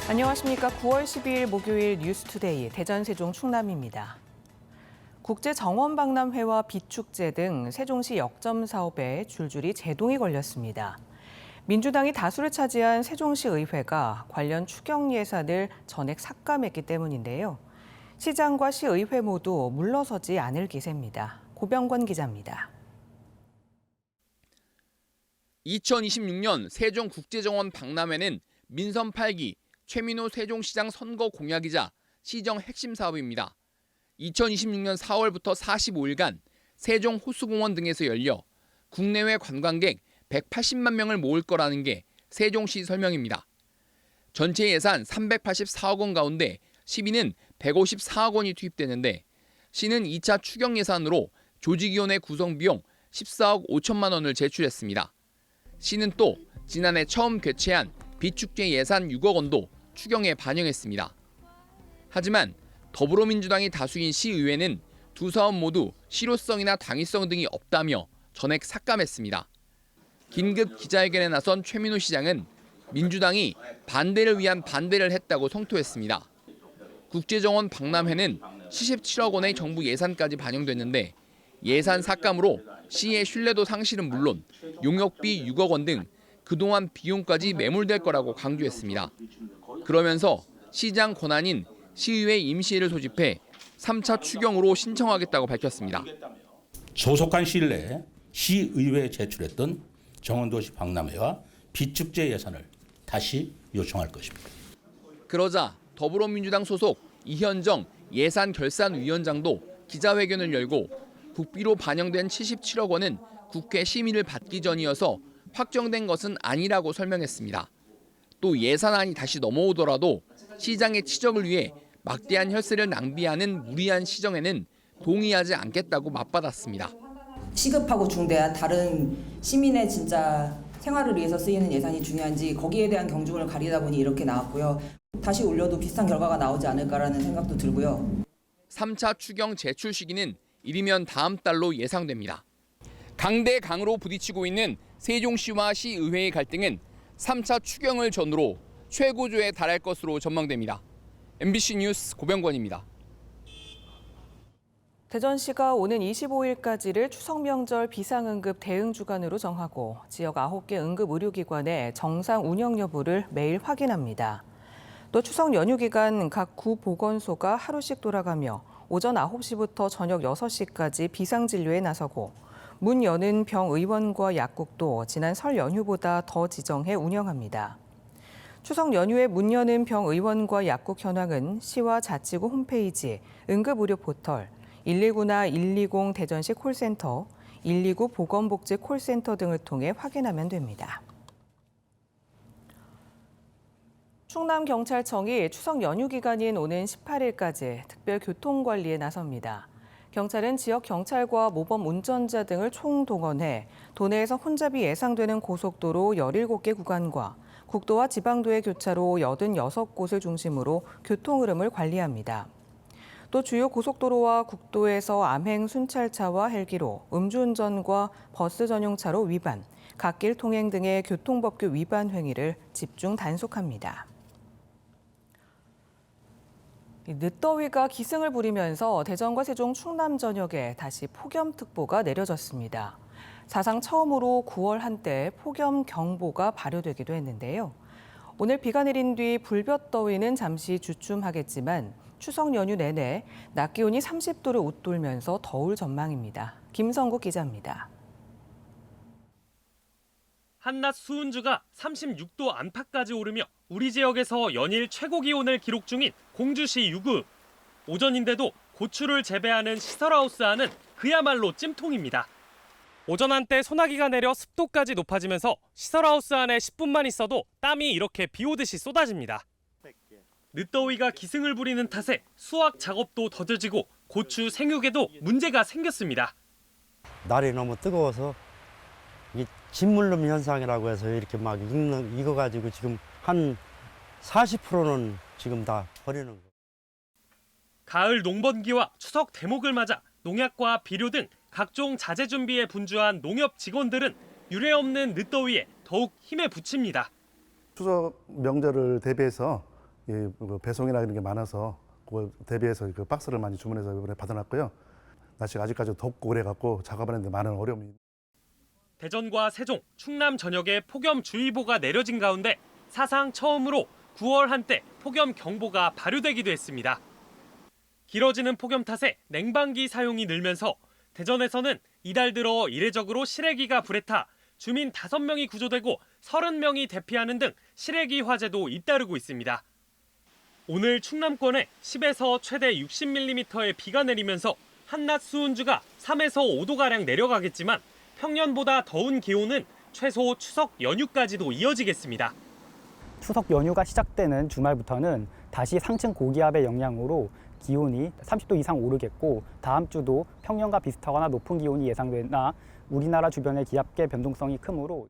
안녕하십니까. 9월 12일 목요일 뉴스투데이 대전 세종 충남입니다. 국제정원박람회와 비축제 등 세종시 역점 사업에 줄줄이 제동이 걸렸습니다. 민주당이 다수를 차지한 세종시 의회가 관련 추경 예산을 전액 삭감했기 때문인데요. 시장과 시의회 모두 물러서지 않을 기세입니다. 고병권 기자입니다. 2026년 세종국제정원 박람회는 민선 8기 최민호 세종시장 선거 공약이자 시정 핵심 사업입니다. 2026년 4월부터 45일간 세종 호수공원 등에서 열려 국내외 관광객 180만 명을 모을 거라는 게 세종시 설명입니다. 전체 예산 384억 원 가운데 시비는 154억 원이 투입되는데 시는 2차 추경 예산으로 조직위원회 구성 비용 14억 5천만 원을 제출했습니다. 시는 또 지난해 처음 개최한 비축제 예산 6억 원도 추경에 반영했습니다. 하지만 더불어민주당이 다수인 시의회는 두 사업 모두 실효성이나 당위성 등이 없다며 전액 삭감했습니다. 긴급 기자회견에 나선 최민호 시장은 민주당이 반대를 위한 반대를 했다고 성토했습니다. 국제정원 박람회는 77억 원의 정부 예산까지 반영됐는데 예산 삭감으로 시의 신뢰도 상실은 물론 용역비 6억 원 등 그동안 비용까지 매몰될 거라고 강조했습니다. 그러면서 시장 권한인 시의회 임시회를 소집해 3차 추경으로 신청하겠다고 밝혔습니다. 조속한 시일 내에 시의회에 제출했던 정원도시 박람회와 비축제 예산을 다시 요청할 것입니다. 그러자 더불어민주당 소속 이현정 예산결산위원장도 기자회견을 열고 국비로 반영된 77억 원은 국회 심의를 받기 전이어서 확정된 것은 아니라고 설명했습니다. 또 예산안이 다시 넘어오더라도 시장의 치적을 위해 막대한 혈세를 낭비하는 무리한 시정에는 동의하지 않겠다고 맞받았습니다. 시급하고 중대한 다른 시민의 진짜 생활을 위해서 쓰이는 예산이 중요한지 거기에 대한 경중을 가리다 보니 이렇게 나왔고요. 다시 올려도 비슷한 결과가 나오지 않을까라는 생각도 들고요. 3차 추경 제출 시기는 이르면 다음 달로 예상됩니다. 강대강으로 부딪히고 있는 세종시와 시의회의 갈등은 3차 추경을 전후로 최고조에 달할 것으로 전망됩니다. MBC 뉴스 고병권입니다. 대전시가 오는 25일까지를 추석 명절 비상응급 대응 주간으로 정하고 지역 9개 응급의료기관의 정상 운영 여부를 매일 확인합니다. 또 추석 연휴 기간 각 구 보건소가 하루씩 돌아가며 오전 9시부터 저녁 6시까지 비상진료에 나서고 문 여는 병의원과 약국도 지난 설 연휴보다 더 지정해 운영합니다. 추석 연휴에 문 여는 병의원과 약국 현황은 시와 자치구 홈페이지, 응급의료 포털, 119나 120 대전시 콜센터, 129 보건복지 콜센터 등을 통해 확인하면 됩니다. 충남경찰청이 추석 연휴 기간인 오는 18일까지 특별 교통관리에 나섭니다. 경찰은 지역 경찰과 모범 운전자 등을 총동원해 도내에서 혼잡이 예상되는 고속도로 17개 구간과 국도와 지방도의 교차로 86곳을 중심으로 교통 흐름을 관리합니다. 또 주요 고속도로와 국도에서 암행 순찰차와 헬기로 음주운전과 버스 전용차로 위반, 갓길 통행 등의 교통법규 위반 행위를 집중 단속합니다. 늦더위가 기승을 부리면서 대전과 세종, 충남 전역에 다시 폭염특보가 내려졌습니다. 사상 처음으로 9월 한때 폭염경보가 발효되기도 했는데요. 오늘 비가 내린 뒤 불볕더위는 잠시 주춤하겠지만 추석 연휴 내내 낮 기온이 30도를 웃돌면서 더울 전망입니다. 김성국 기자입니다. 한낮 수은주가 36도 안팎까지 오르며 우리 지역에서 연일 최고 기온을 기록 중인 공주시 유구. 오전인데도 고추를 재배하는 시설하우스 안은 그야말로 찜통입니다. 오전 한때 소나기가 내려 습도까지 높아지면서 시설하우스 안에 10분만 있어도 땀이 이렇게 비 오듯이 쏟아집니다. 늦더위가 기승을 부리는 탓에 수확 작업도 더뎌지고 고추 생육에도 문제가 생겼습니다. 날이 너무 뜨거워서 이 진물름 현상이라고 해서 이렇게 막 익어가지고 지금 한 40%는 지금 다 버리는 거. 가을 농번기와 추석 대목을 맞아 농약과 비료 등 각종 자재 준비에 분주한 농협 직원들은 유례없는 늦더위에 더욱 힘에 부칩니다. 추석 명절을 대비해서 배송이나 이런 게 많아서 그걸 대비해서 그 박스를 많이 주문해서 이번에 받아놨고요. 날씨가 아직까지 덥고 그래갖고 작업하는데 많은 어려움이. 대전과 세종, 충남 전역에 폭염주의보가 내려진 가운데 사상 처음으로 9월 한때 폭염 경보가 발효되기도 했습니다. 길어지는 폭염 탓에 냉방기 사용이 늘면서 대전에서는 이달 들어 이례적으로 실외기가 불에 타 주민 5명이 구조되고 30명이 대피하는 등 실외기 화재도 잇따르고 있습니다. 오늘 충남권에 10에서 최대 60mm의 비가 내리면서 한낮 수온주가 3에서 5도가량 내려가겠지만 평년보다 더운 기온은 최소 추석 연휴까지도 이어지겠습니다. 추석 연휴가 시작되는 주말부터는 다시 상층 고기압의 영향으로 기온이 30도 이상 오르겠고 다음 주도 평년과 비슷하거나 높은 기온이 예상되나 우리나라 주변의 기압계 변동성이 크므로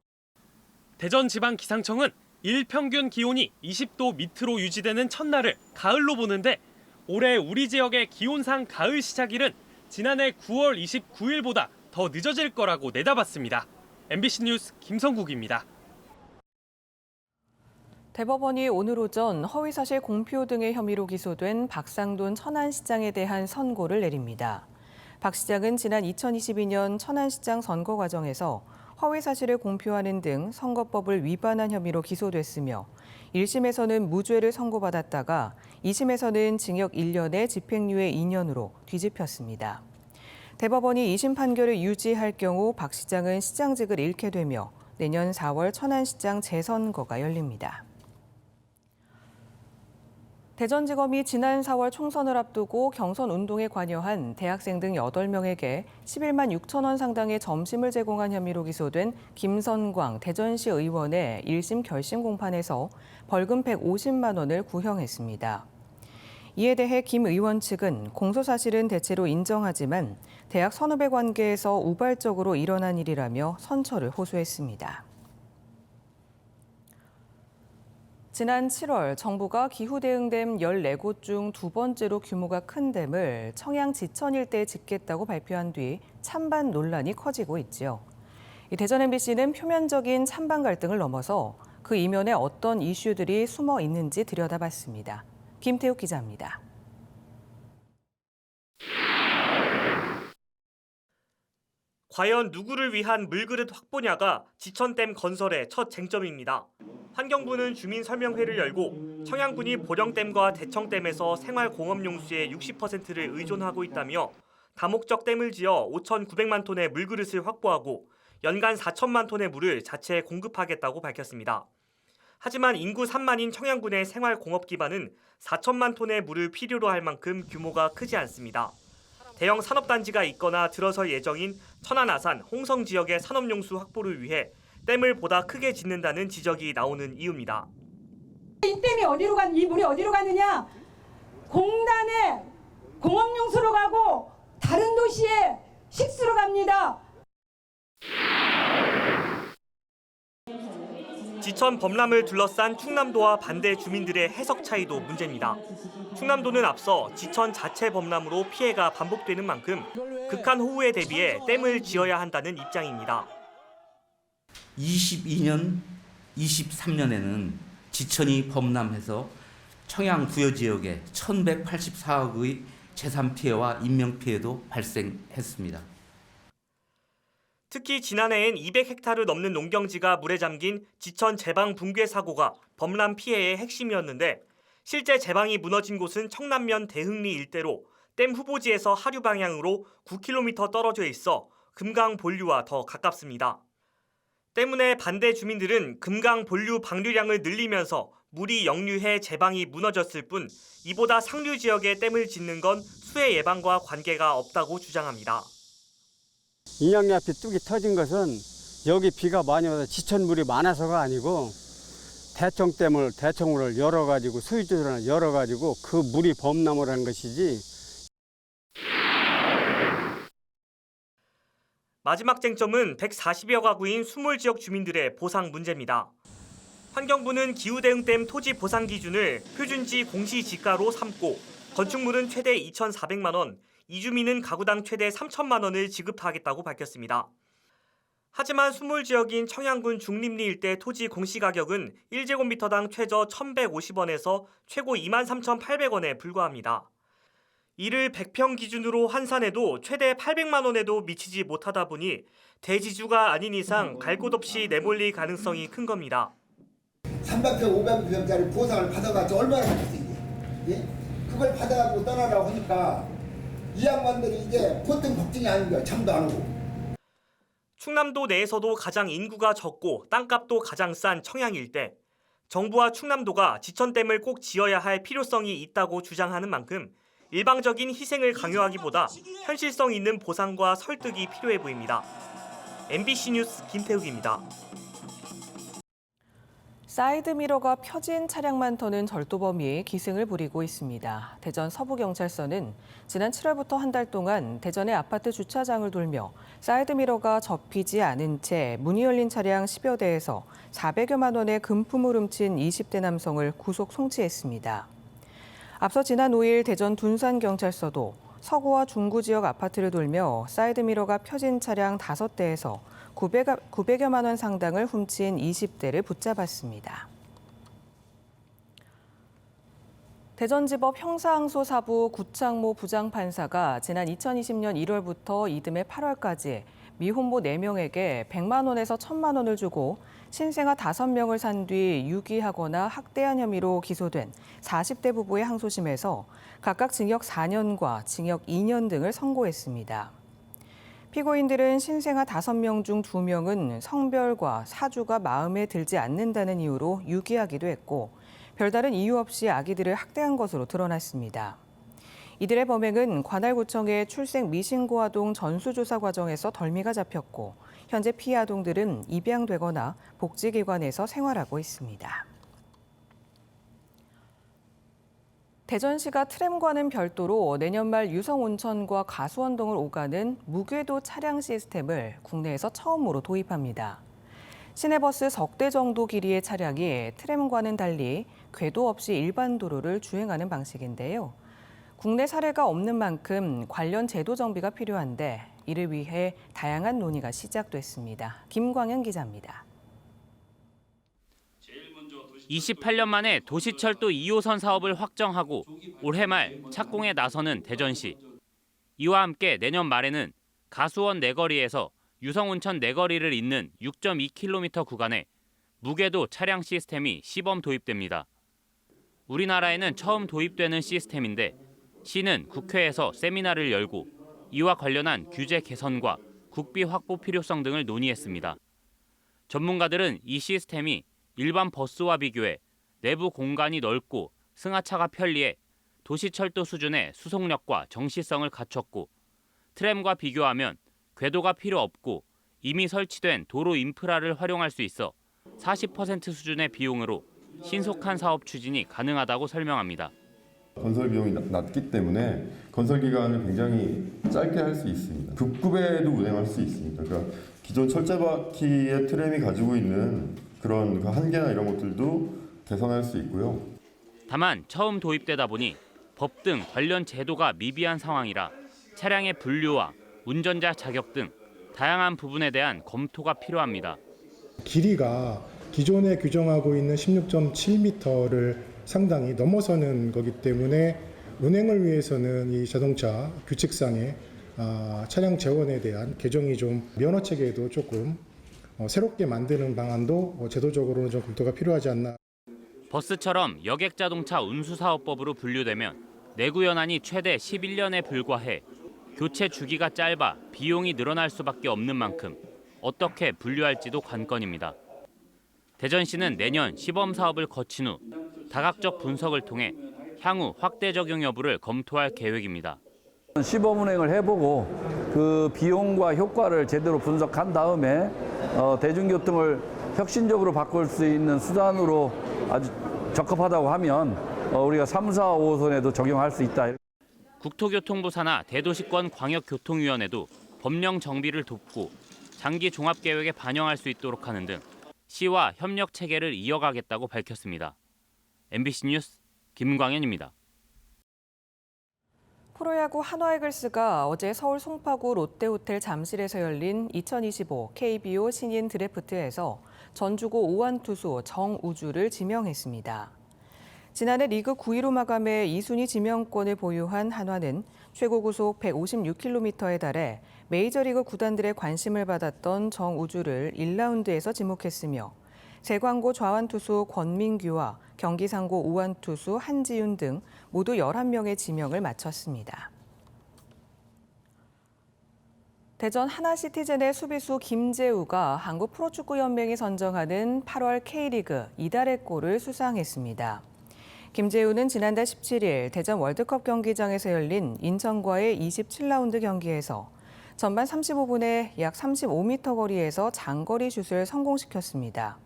대전지방기상청은 일평균 기온이 20도 밑으로 유지되는 첫날을 가을로 보는데 올해 우리 지역의 기온상 가을 시작일은 지난해 9월 29일보다 더 늦어질 거라고 내다봤습니다. MBC 뉴스 김성국입니다. 대법원이 오늘 오전 허위사실 공표 등의 혐의로 기소된 박상돈 천안시장에 대한 선고를 내립니다. 박 시장은 지난 2022년 천안시장 선거 과정에서 허위사실을 공표하는 등 선거법을 위반한 혐의로 기소됐으며 1심에서는 무죄를 선고받았다가 2심에서는 징역 1년에 집행유예 2년으로 뒤집혔습니다. 대법원이 2심 판결을 유지할 경우 박 시장은 시장직을 잃게 되며 내년 4월 천안시장 재선거가 열립니다. 대전지검이 지난 4월 총선을 앞두고 경선 운동에 관여한 대학생 등 8명에게 11만 6천 원 상당의 점심을 제공한 혐의로 기소된 김선광 대전시 의원의 1심 결심 공판에서 벌금 150만 원을 구형했습니다. 이에 대해 김 의원 측은 공소사실은 대체로 인정하지만 대학 선후배 관계에서 우발적으로 일어난 일이라며 선처를 호소했습니다. 지난 7월 정부가 기후대응댐 14곳 중 2번째로 규모가 큰 댐을 청양 지천 일대에 짓겠다고 발표한 뒤 찬반 논란이 커지고 있죠. 대전 MBC는 표면적인 찬반 갈등을 넘어서 그 이면에 어떤 이슈들이 숨어 있는지 들여다봤습니다. 김태욱 기자입니다. 과연 누구를 위한 물그릇 확보냐가 지천댐 건설의 첫 쟁점입니다. 환경부는 주민설명회를 열고 청양군이 보령댐과 대청댐에서 생활공업용수의 60%를 의존하고 있다며 다목적 댐을 지어 5,900만 톤의 물그릇을 확보하고 연간 4천만 톤의 물을 자체 공급하겠다고 밝혔습니다. 하지만 인구 3만인 청양군의 생활공업 기반은 4천만 톤의 물을 필요로 할 만큼 규모가 크지 않습니다. 대형 산업단지가 있거나 들어설 예정인 천안 아산, 홍성 지역의 산업용수 확보를 위해 댐을 보다 크게 짓는다는 지적이 나오는 이유입니다. 이 댐이 이 물이 어디로 가느냐? 공단에 공업용수로 가고 다른 도시에 식수로 갑니다. 지천 범람을 둘러싼 충남도와 반대 주민들의 해석 차이도 문제입니다. 충남도는 앞서 지천 자체 범람으로 피해가 반복되는 만큼 극한 호우에 대비해 댐을 지어야 한다는 입장입니다. 22년, 23년에는 지천이 범람해서 청양 부여 지역에 1,184억의 재산 피해와 인명 피해도 발생했습니다. 특히 지난해엔 200헥타르 넘는 농경지가 물에 잠긴 지천 제방 붕괴 사고가 범람 피해의 핵심이었는데 실제 제방이 무너진 곳은 청남면 대흥리 일대로 댐 후보지에서 하류 방향으로 9km 떨어져 있어 금강 본류와 더 가깝습니다. 때문에 반대 주민들은 금강 본류 방류량을 늘리면서 물이 역류해 제방이 무너졌을 뿐 이보다 상류 지역에 댐을 짓는 건 수해 예방과 관계가 없다고 주장합니다. 인양앞이 뚝이 터진 것은 여기 비가 많이 와서 지천물이 많아서가 아니고 대청물을 열어가지고 수유주를 열어가지고 그 물이 범람을 한 것이지. 마지막 쟁점은 140여 가구인 수몰지역 주민들의 보상 문제입니다. 환경부는 기후대응댐 토지 보상 기준을 표준지 공시지가로 삼고 건축물은 최대 2,400만 원, 이주민은 가구당 최대 3천만 원을 지급하겠다고 밝혔습니다. 하지만 수몰지역인 청양군 중림리 일대 토지 공시가격은 1제곱미터당 최저 1,150원에서 최고 23,800원에 불과합니다. 이를 100평 기준으로 환산해도 최대 800만 원에도 미치지 못하다 보니 대지주가 아닌 이상 갈 곳 없이 내몰릴 가능성이 큰 겁니다. 300평, 500평짜리 보상을 받아가지고 얼마나 받겠어요, 이게? 예? 그걸 받아가지고 떠나라고 하니까 이 양반들이 이제 보통 걱정이 아닌 거야. 잠도 안 오고. 충남도 내에서도 가장 인구가 적고 땅값도 가장 싼 청양 일대. 정부와 충남도가 지천댐을 꼭 지어야 할 필요성이 있다고 주장하는 만큼 일방적인 희생을 강요하기보다 현실성 있는 보상과 설득이 필요해 보입니다. MBC 뉴스 김태욱입니다. 사이드미러가 펴진 차량만 터는 절도범이 기승을 부리고 있습니다. 대전 서부경찰서는 지난 7월부터 한 달 동안 대전의 아파트 주차장을 돌며 사이드미러가 접히지 않은 채 문이 열린 차량 10여 대에서 400여만 원의 금품을 훔친 20대 남성을 구속 송치했습니다. 앞서 지난 5일 대전 둔산경찰서도 서구와 중구 지역 아파트를 돌며 사이드미러가 펴진 차량 5대에서 900여만 원 상당을 훔친 20대를 붙잡았습니다. 대전지법 형사항소 4부 구창모 부장판사가 지난 2020년 1월부터 이듬해 8월까지 미혼모 4명에게 100만 원에서 1000만 원을 주고 신생아 5명을 산 뒤 유기하거나 학대한 혐의로 기소된 40대 부부의 항소심에서 각각 징역 4년과 징역 2년 등을 선고했습니다. 피고인들은 신생아 5명 중 2명은 성별과 사주가 마음에 들지 않는다는 이유로 유기하기도 했고 별다른 이유 없이 아기들을 학대한 것으로 드러났습니다. 이들의 범행은 관할구청의 출생 미신고 아동 전수조사 과정에서 덜미가 잡혔고 현재 피해 아동들은 입양되거나 복지기관에서 생활하고 있습니다. 대전시가 트램과는 별도로 내년 말 유성온천과 가수원동을 오가는 무궤도 차량 시스템을 국내에서 처음으로 도입합니다. 시내버스 석 대 정도 길이의 차량이 트램과는 달리 궤도 없이 일반 도로를 주행하는 방식인데요. 국내 사례가 없는 만큼 관련 제도 정비가 필요한데 이를 위해 다양한 논의가 시작됐습니다. 김광현 기자입니다. 28년 만에 도시철도 2호선 사업을 확정하고 올해 말 착공에 나서는 대전시. 이와 함께 내년 말에는 가수원 내거리에서 유성온천 내거리를 잇는 6.2km 구간에 무궤도 차량 시스템이 시범 도입됩니다. 우리나라에는 처음 도입되는 시스템인데 시는 국회에서 세미나를 열고 이와 관련한 규제 개선과 국비 확보 필요성 등을 논의했습니다. 전문가들은 이 시스템이 일반 버스와 비교해 내부 공간이 넓고 승하차가 편리해 도시철도 수준의 수속력과 정시성을 갖췄고 트램과 비교하면 궤도가 필요 없고 이미 설치된 도로 인프라를 활용할 수 있어 40% 수준의 비용으로 신속한 사업 추진이 가능하다고 설명합니다. 건설 비용이 낮기 때문에 건설 기간을 굉장히 짧게 할 수 있습니다. 급급에도 운행할 수 있습니다. 그러니까 기존 철제바퀴의 트램이 가지고 있는 그런 한계나 이런 것들도 개선할 수 있고요. 다만 처음 도입되다 보니 법 등 관련 제도가 미비한 상황이라 차량의 분류와 운전자 자격 등 다양한 부분에 대한 검토가 필요합니다. 길이가 기존에 규정하고 있는 16.7m를 상당히 넘어서는 거기 때문에 운행을 위해서는 이 자동차 규칙상의 차량 재원에 대한 개정이 좀 면허 체계에도 조금 새롭게 만드는 방안도 제도적으로는 좀 검토가 필요하지 않나. 버스처럼 여객자동차 운수사업법으로 분류되면 내구 연한이 최대 11년에 불과해 교체 주기가 짧아 비용이 늘어날 수밖에 없는 만큼 어떻게 분류할지도 관건입니다. 대전시는 내년 시범 사업을 거친 후 다각적 분석을 통해 향후 확대 적용 여부를 검토할 계획입니다. 시범 운행을 해보고 그 비용과 효과를 제대로 분석한 다음에 대중교통을 혁신적으로 바꿀 수 있는 수단으로 아주 적합하다고 하면 우리가 3, 4, 5호선에도 적용할 수 있다. 국토교통부 산하 대도시권 광역교통위원회도 법령 정비를 돕고 장기 종합계획에 반영할 수 있도록 하는 등 시와 협력 체계를 이어가겠다고 밝혔습니다. MBC 뉴스 김광현입니다. 프로야구 한화이글스가 어제 서울 송파구 롯데호텔 잠실에서 열린 2025 KBO 신인 드래프트에서 전주고 우완 투수 정우주를 지명했습니다. 지난해 리그 9위로 마감해 2순위 지명권을 보유한 한화는 최고 구속 156km에 달해 메이저리그 구단들의 관심을 받았던 정우주를 1라운드에서 지목했으며 세광고 좌완 투수 권민규와 경기상고 우완 투수 한지윤 등 모두 11명의 지명을 마쳤습니다. 대전 하나시티즌의 수비수 김재우가 한국 프로축구연맹이 선정하는 8월 K리그 이달의 골을 수상했습니다. 김재우는 지난달 17일 대전 월드컵 경기장에서 열린 인천과의 27라운드 경기에서 전반 35분에 약 35m 거리에서 장거리 슛을 성공시켰습니다.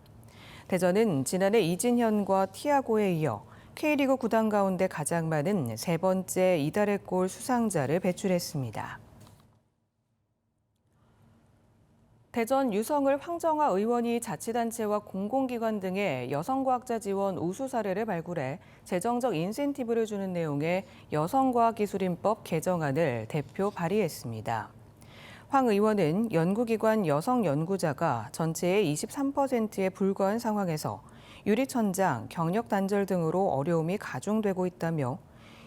대전은 지난해 이진현과 티아고에 이어 K리그 구단 가운데 가장 많은 세 번째 이달의 골 수상자를 배출했습니다. 대전 유성을 황정화 의원이 자치단체와 공공기관 등의 여성과학자 지원 우수 사례를 발굴해 재정적 인센티브를 주는 내용의 여성과학기술인법 개정안을 대표 발의했습니다. 황 의원은 연구기관 여성 연구자가 전체의 23%에 불과한 상황에서 유리천장, 경력 단절 등으로 어려움이 가중되고 있다며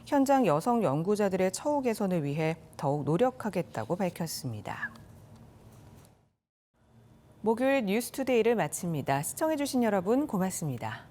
현장 여성 연구자들의 처우 개선을 위해 더욱 노력하겠다고 밝혔습니다. 목요일 뉴스투데이를 마칩니다. 시청해주신 여러분 고맙습니다.